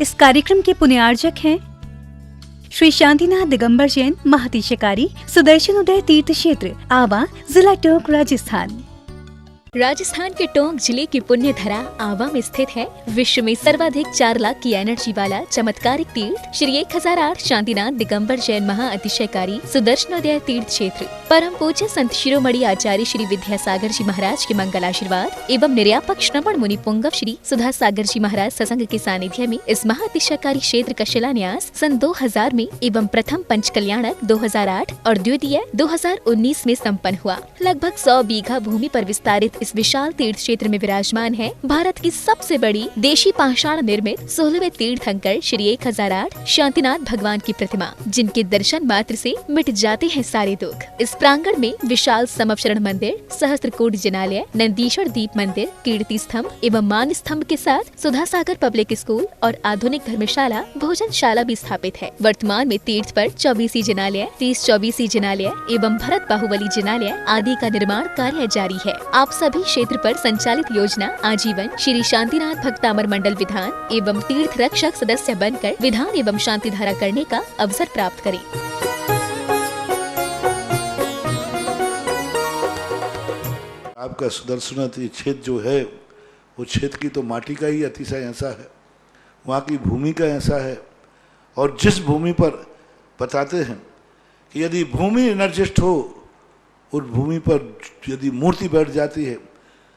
इस कार्यक्रम के पुण्यार्जक हैं श्री शांतिनाथ दिगंबर जैन महातिशकारी सुदर्शन उदय तीर्थ क्षेत्र आवा, जिला टोंक, राजस्थान। राजस्थान के टोंक जिले की पुण्य धरा आवा में स्थित है विश्व में सर्वाधिक 4 लाख की एनर्जी वाला चमत्कारिक तीर्थ श्री 1008 शांतिनाथ दिगंबर जैन महाअतिशयकारी सुदर्शनोदय तीर्थ क्षेत्र। परम पूज्य संत शिरोमणि आचार्य श्री विद्यासागर जी महाराज के मंगल आशीर्वाद एवं निर्यापक श्रमण मुनि पुंगव श्री सुधा सागर जी महाराज सत्संग के सानिध्य में इस महाअतिशयकारी क्षेत्र का शिलान्यास सन 2000 में एवं प्रथम पंचकल्याणक 2008 और द्वितीय 2019 में संपन्न हुआ। लगभग 100 बीघा भूमि पर विस्तारित इस विशाल तीर्थ क्षेत्र में विराजमान है भारत की सबसे बड़ी देशी पाषाण निर्मित 16वें तीर्थंकर श्री 1008 शांतिनाथ भगवान की प्रतिमा, जिनके दर्शन मात्र से मिट जाते हैं सारे दुख। इस प्रांगण में विशाल समवचरण मंदिर, सहस्त्रकूट जिनालय, नंदीश्वर दीप मंदिर, कीर्ति स्तंभ एवं मान स्तंभ के साथ सुधा सागर पब्लिक स्कूल और आधुनिक धर्मशाला, भोजनशाला भी स्थापित है। वर्तमान में तीर्थ पर 24 जिनालय, 30-24 जिनालय एवं भरत बाहुबली जिनालय आदि का निर्माण कार्य जारी है। आप सभी क्षेत्र पर संचालित योजना आजीवन श्री शांतिनाथ भक्तामर मंडल विधान एवं तीर्थ रक्षक सदस्य बनकर विधान एवं शांति धारा करने का अवसर प्राप्त करें। आपका सुदर्शनाथ ये क्षेत्र जो है वो क्षेत्र की तो माटी का ही अतिशय ऐसा है, वहाँ की भूमि का ऐसा है। और जिस भूमि पर बताते हैं कि यदि भूमि एनर्जिस्ट हो, उस भूमि पर यदि मूर्ति बैठ जाती है,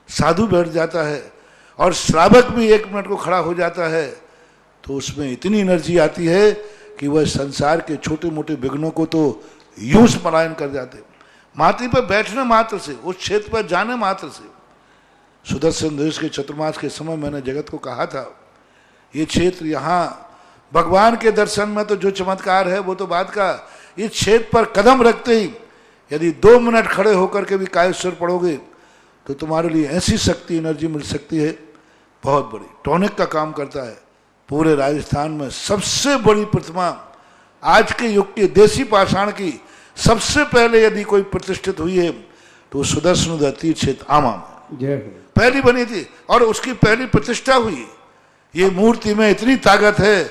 साधु बैठ जाता है और श्रावक भी 1 मिनट को खड़ा हो जाता है, तो उसमें इतनी एनर्जी आती है कि वह संसार के छोटे मोटे विघ्नों को तो यूं स्मरण कर जाते। माटी पर बैठने मात्र से, उस क्षेत्र पर जाने मात्र से, सुदर्शन देश के चतुर्मास के समय मैंने जगत को कहा था, ये क्षेत्र यहाँ भगवान के दर्शन में तो जो चमत्कार है वो तो बात का, इस क्षेत्र पर कदम रखते ही यदि 2 मिनट खड़े होकर के भी कायेश्वर पढ़ोगे तो तुम्हारे लिए ऐसी शक्ति एनर्जी मिल सकती है बहुत बड़ी। टॉनिक का काम करता है। पूरे राजस्थान में सबसे बड़ी प्रतिमा आज के युग की देसी पाषाण की सबसे पहले यदि कोई प्रतिष्ठित हुई है तो सुदर्शन तीर्थ क्षेत्र आमा में पहली बनी थी और उसकी पहली प्रतिष्ठा हुई। ये मूर्ति में इतनी ताकत है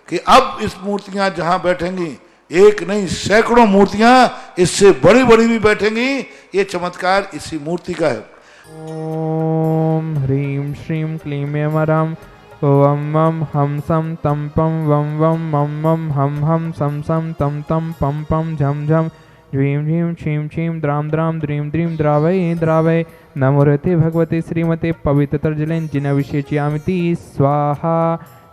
कि अब इस मूर्तियां जहां बैठेंगी, एक नहीं सैकड़ों मूर्तियां इससे बड़ी बड़ी भी बैठेंगी। ये चमत्कार इसी मूर्ति का है। ओम ह्रीं श्रीं क्लीं ऐं वरं वम वम हम सम तम पम वम वम मम मम हम सम सम तम तम पम पम झम झम ह्रीं ह्रीं क्षीं क्षीं द्राम द्राम द्रीं द्रीं द्रावय द्रावय नमोरते भगवते श्रीमते पवित्रतर्जलेन जिनविशेष्यामिति स्वाहा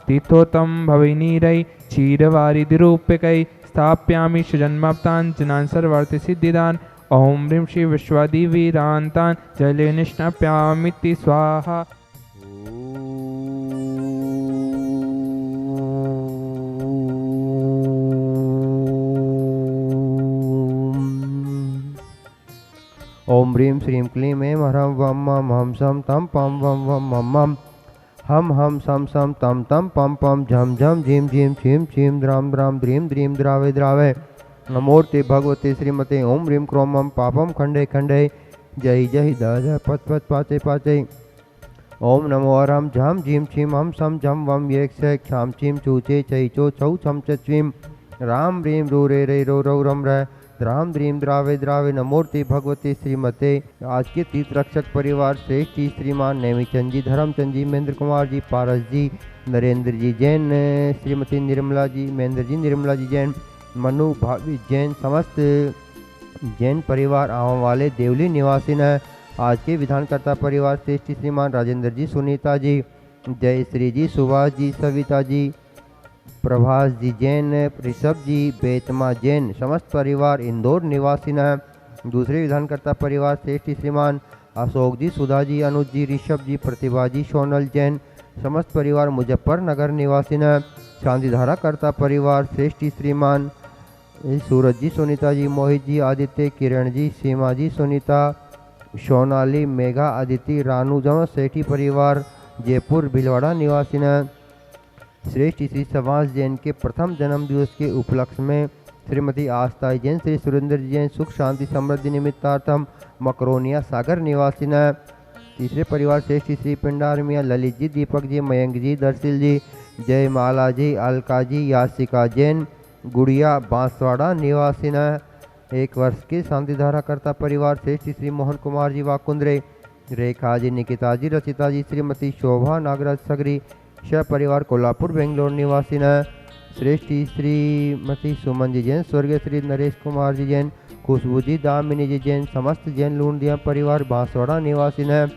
तीर्थोत्तम भवनीरै क्षीरवारिधिरूप्यकै स्थाप्यामि सुजन्माप्तान् जनान् सर्वार्थ सिद्धिदान् ओम ह्रीं श्री विश्वादिवीरान्तान् जले निष्णाप्यामिति स्वाहा। ओम ह्रीं श्रीं क्लीं ऐं ह्रं वम मम हम सम तम पम वम वम मम मम हम सम सम तम तम पम पम झम झम झीम झीम छीम छीम द्राम द्राम द्रीम द्रीम द्रावे द्रावे नमोर्ते भगवते श्रीमते ओम ह्रीं क्रोम मम पापम खंडे खंडे जय जय द पत पत पाचे पाचे ओम नमो अरम झम झीम छीम हम सम झम वम एक से क्षाम छीम चूचे चई चो छौ छम चीम राम ह्रीं रू रे रे रो रौ रम रे द्राम द्रीम द्रावे द्रावे नमोर्ते भगवते श्रीमते। आज के तीर्थ रक्षक परिवार श्रेष्ठ जी श्रीमान नेमीचंद जी, धर्मचंद जी, महेंद्र कुमार जी, पारस जी, नरेंद्र जी जैन, श्रीमती निर्मला जी, महेंद्र जी निर्मला जी जैन, मनु भाभी जैन, समस्त जैन परिवार आवां वाले देवली निवासी न। आज के विधानकर्ता परिवार श्रेष्ठ श्रीमान राजेंद्र जी, सुनीता जी, जय श्री जी, सुभाष जी, सविता जी, प्रभास जी जैन, ऋषभ जी, बेतमा जैन, समस्त परिवार इंदौर निवासी न। दूसरे विधानकर्ता परिवार श्रेष्ठ श्रीमान अशोक जी, सुधा जी, अनुज जी, ऋषभ जी, प्रतिभा जी, सोनल जैन, समस्त परिवार मुजफ्फरनगर निवासी न। शांतिधारा कर्ता परिवार श्रेष्ठ श्रीमान सूरज जी, सुनीता जी, मोहित जी, आदित्य, किरण जी, सीमा जी, सुनीता, सोनाली, मेघा, आदित्य, रानू जमा सेठी परिवार जयपुर भिलवाड़ा निवासी न। श्रेष्ठ श्री समाज जैन के प्रथम जन्म दिवस के उपलक्ष्य में श्रीमती आस्था जैन, श्री सुरेंद्र जैन सुख शांति समृद्धि निमित्तार्थम मकरोनिया सागर निवासी न। तीसरे परिवार श्रेष्ठ श्री पिंडार मियाँ, ललित जी, दीपक जी, मयंक जी, दर्शिल जी, जय माला जी, अलका जी, यासिका जैन, गुड़िया बांसवाड़ा निवासी न 1 वर्ष की शांतिधारा करता परिवार श्रेष्ठ श्री मोहन कुमार जी वाकुंद्रे, रेखा जी, निकिता जी, रचिता जी, श्रीमती शोभा नागराज सगरी श परिवार कोल्हापुर बेंगलोर निवासी न श्रेष्ठ श्रीमती सुमन जी जैन, स्वर्गीय श्री नरेश कुमार जी जैन, खुशबू जी, दामिनी जी जैन, समस्त जैन लूंडिया परिवार बांसवाड़ा निवासी न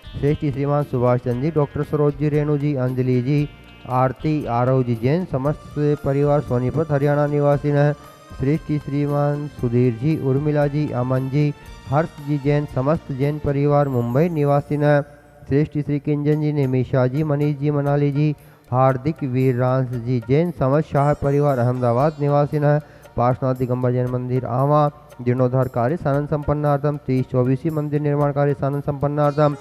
श्रेष्ठ श्रीमान सुभाष चंद्र जी, डॉक्टर सरोज जी, रेणु जी, अंजलि जी, आरती आरव जी जैन, समस्त परिवार सोनीपत हरियाणा निवासी न श्रेष्ठ श्रीमान सुधीर जी, उर्मिला जी, अमन जी, हर्ष जी जैन, समस्त जैन परिवार मुंबई निवासी न श्रेष्ठ श्री किंजन जी, निमिषा जी, मनीष जी, मनाली जी, हार्दिक वीररांश जी जैन, समस्त शाह परिवार अहमदाबाद निवासी न पार्श्वनाथ दिगंबर जैन मंदिर आवा जीर्णोद्धार कार्य सानंद संपन्नार्थम 30-24 मंदिर निर्माण कार्य सानंद संपन्नार्थम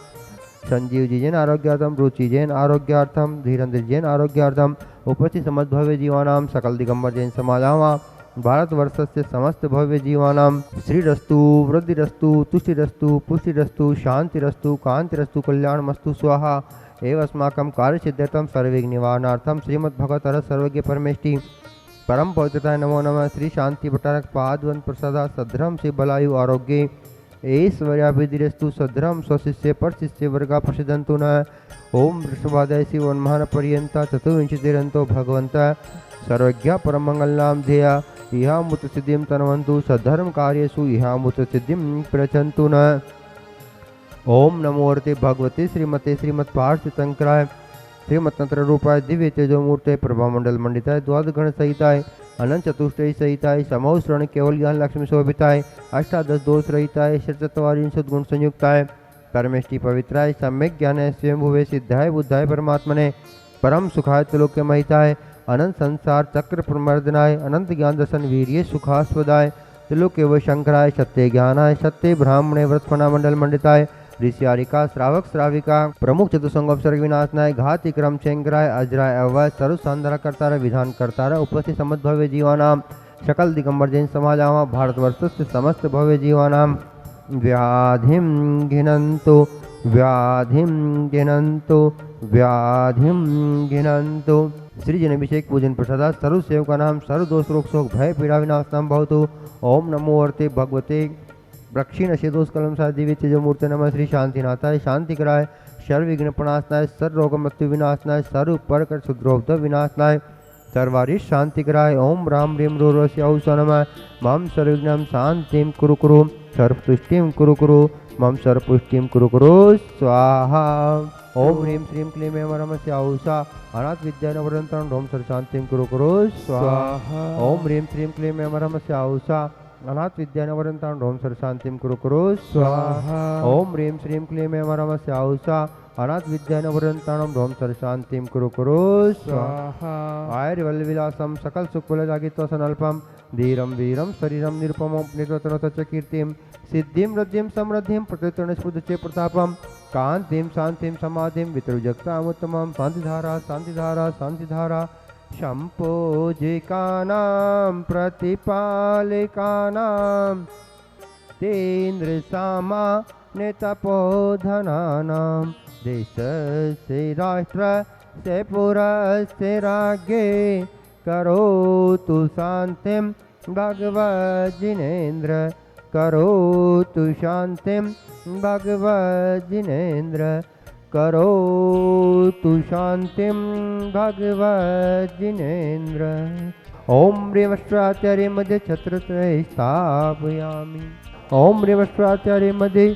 संजीव जी जैन आरोग्यार्थम, रुचि जैन आरोग्यार्थम, धीरेन्द्र जैन आरोग्यार्थम उपस्थित समस्त भव्य जीवानाम सकल दिगंबर जैन समाजावा भारतवर्षस्य समस्त भव्य जीवानाम श्रीरस्तु वृद्धिरस्तु तुष्टिरस्तु पुष्टिरस्तु शांतिरस्तु कांतिरस्तु कल्याणमस्तु स्वाहा एवं अस्माकं कार्यसिद्ध्यर्थं सर्वविघ्न निवारणार्थं श्रीमद्भगवतः सर्वज्ञ परमेष्टि परम पवित्रताय नमो नमः। श्री शांति भट्टारक पादवन प्रसादा सद्रम से बलायु आरोग्य ऐश्वर्याभिधिरस्तु सद्रम स्वशिष्य पर शिष्य वर्गा प्रसिद्धंतु न ओम वृषभादय शिवन्महन पर्यंता चतुर्विंशतिरंतो भगवंत सर्वज्ञ परमंगलनाम ध्येया इहा मुत सिद्धिं तन्वन्तु सद्धर्म कार्येषु इहा मुत सिद्धिं प्रचन्तु न। ओम नमो अर्ते भगवते श्रीमते श्रीमत्पार्श्व शंकराय श्रीमत्तंत्र रूपाय दिव्य तेजो मूर्ते प्रभामंडल मंडिताय द्वाद गण सहिताय अनंत चतुष्टय सहिताय समौ श्रण केवल ज्ञान लक्ष्मी शोभिताय अष्टादश दोष रहिताय षट्चत्वारिंशत् गुण संयुक्ताय परमेष्टि पवित्राय सम्यक ज्ञानाय स्वयंभुवे सिद्धाय बुद्धाय परमात्मने परम सुखाय त्रिलोक्य महिताय अनंत संसार चक्र प्रमर्दनाय अनंत ज्ञान दर्शन वीर्य सुखास्पदाय त्रिलोक्य व शंकराय सत्य ज्ञानाय सत्य ब्राह्मणे व्रतफणा मंडल मंडिताय ऋषियारिका श्रावक श्राविका प्रमुख चतुसंगम सर्ग विनाशनाय घाति क्रम शंकराय अजराय अवय सर्व सांदरा करतार विधान करतार उपस्थित समस्त भव्य जीवानाम सकल दिगंबर जैन समाजावा भारतवर्षस्य समस्त भव्य जीवानाम व्याधिं घिनन्तु व्याधिं घिनन्तु व्याधिं घिनन्तु। श्री जन अभिषेक पूजन प्रसादा सर्व सेवका नाम सर्व दोष रोग शोक भय पीड़ा विनाशनाम भवतु। ओम नमो अर्ते भगवते प्रक्षीण शेदोष कलम सा दिव्य तेजो मूर्ति नमः श्री शांतिनाथाय शांतिकराय सर्व विघ्न प्रणाशनाय सर्व रोग मृत्यु विनाशनाय सर्व परकर शुद्रोब्ध विनाशनाय सर्वारिश शांतिकराय ओम राम ह्रीम रोरस्य औषा नमः मम सर्वविघ्नं शांतिं कुरु कुरु सर्वपुष्टिं कुरु कुरु मम सर्वपुष्टिं कुरु कुरु स्वाहा। ओम ह्रीं श्रीं क्लीं ऐं वरमस्य औषा अनाथ विद्यानवरन्तं ह्रौं सर्वशान्तिं कुरु कुरु स्वाहा। ओम ह्रीं श्रीं क्लीं ऐं वरमस्य औषा अनाथ विद्यानवरन्तं ह्रौं सर्वशान्तिं कुरु कुरु स्वाहा। ओम ह्रीं श्रीं क्लीं ऐं वरमस्य औषा अनाथ विद्यानवरन्तं ह्रौं सर्वशान्तिं कुरु कुरु स्वाहा। आयुर्वल्लविलासं सकल सुकुलजागित्वसनल्पं धीरं वीरं शरीरं निरुपमं निर्वतनोत कीर्तिं सिद्धिं वृद्धिं समृद्धिं प्रकृतिर्निष्पुदचे प्रतापं कांतिं शांतिं समाधिं वितरुजक्तामुत्तमं शांतिधारा शांतिधारा शांतिधारा शम्पूजिकानां प्रतिपालिकानां तेन्द्रसामान्य तपोधनानां देशस्य राष्ट्रस्य पुरस्य राज्ञे करोतु शान्तिं भगवज्जिनेन्द्र करोतु शान्तिं भगवज्जिनेन्द्र करोतु शान्तिं भगवज्जिनेन्द्र। ओम रेवस्त्राचार्य मध्ये छत्रत्रय स्थापयामि ओम रेवस्त्राचार्य मध्ये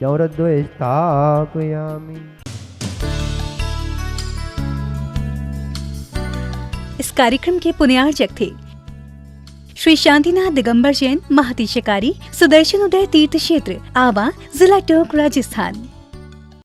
चौरद्वय स्थापयामि। इस कार्यक्रम के पुण्यार्चक थे श्री शांतिनाथ दिगंबर जैन महातिशकारी सुदर्शन उदय तीर्थ क्षेत्र आवा जिला टोंक राजस्थान।